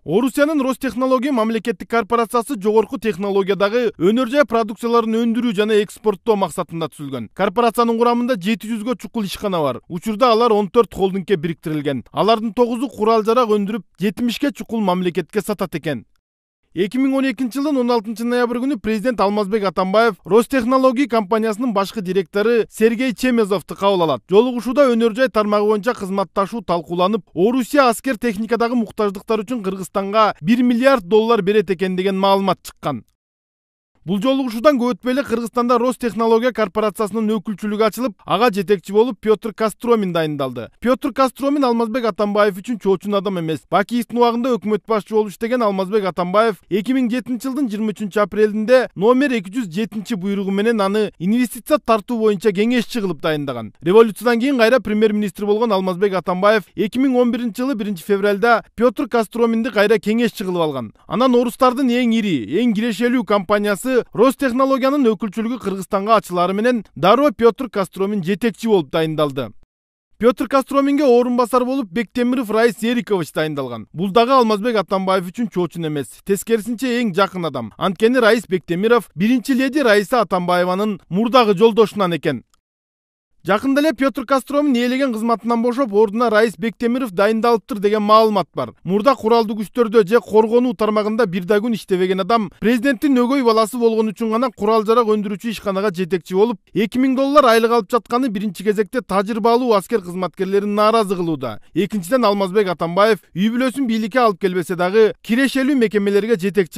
Орусиянын Ростехнология мамлекеттик корпорациясы жогорку технологиядагы өнөр жай продукцияларын өндүрүү жана экспорттоо максатында түзүлгөн. Корпорациянын курамында 700гө чукул ишкана бар. Учурда алар 14 холдингке бириктирилген. Алардын 9-у курал-жарак өндүрүп, 70ке чукул мамлекетке сатат экен. 2012 жылдын 16 ноябрь күнү президент Алмазбек Атамбаев Ростехнология компаниясынын башкы директору Сергей Чемезовду кабыл алат. Жолугушууда өнөр жай тармагы боюнча кызматташуу талкууланып, Орусия аскер техникадагы муктаждыктар үчүн Кыргызстанга $1 миллиард берет экен деген маалымат чыккан. Бул жолугушуудан көп өтпөй эле Кыргызстанда Ростехнология корпорациясынын өкүлчүлүгү ачылып, ага жетекчи болуп Петр Костромин дайындалды. Петр Костромин Алмазбек Атамбаев үчүн чоочун адам эмес. Бакиевдин убагында өкмөт башчы болуп иштеген Алмазбек Атамбаев 2007 жылдын 23 апрелинде номер 207 буйругу менен аны инвестиция тартуу боюнча кеңешчи кылып дайындаган. Революциядан кийин кайра премьер-министр болгон Алмазбек Атамбаев 2011 жылы 1 февралда Петр Костроминди кайра кеңешчи кылып алган. Анан орустардын эң ири, эң кирешелүү компаниясы Ростехнологиянын өкүлчүлүгү Кыргызстанга ачылары менен дароо Петр Костромин жетекчи болуп дайындалды. Петр Костроминге орун басар болуп Бектемиров Раис Эрикович дайындалган. Бул дагы Алмазбек Атамбаев үчүн чоочун эмес, тескерисинче эң жакын адам. Анткени Раис Бектемиров биринчи леди Раиса Атамбаеванын мурдагы жолдошунан экен. Жакында эле Петр Костромин ээлеген кызматынан бошоп, ордуна Раис Бектемиров дайындалыптыр деген маалымат бар. Мурда куралдуу күчтөрдө же коргонуу тармагында бир да күн иштебеген адам президенттин өгөй баласы болгон үчүн гана курал-жарак өндүрүүчү ишканага жетекчи болуп, $2000 айлык алып жатканы биринчи кезекте тажрыйбалуу аскер кызматкерлерин нааразы кылууда. Экинчиден Алмазбек Атамбаев үй бүлөсүн бийликке алып келбесе дагы кирешелүү мекемелерге жетекчи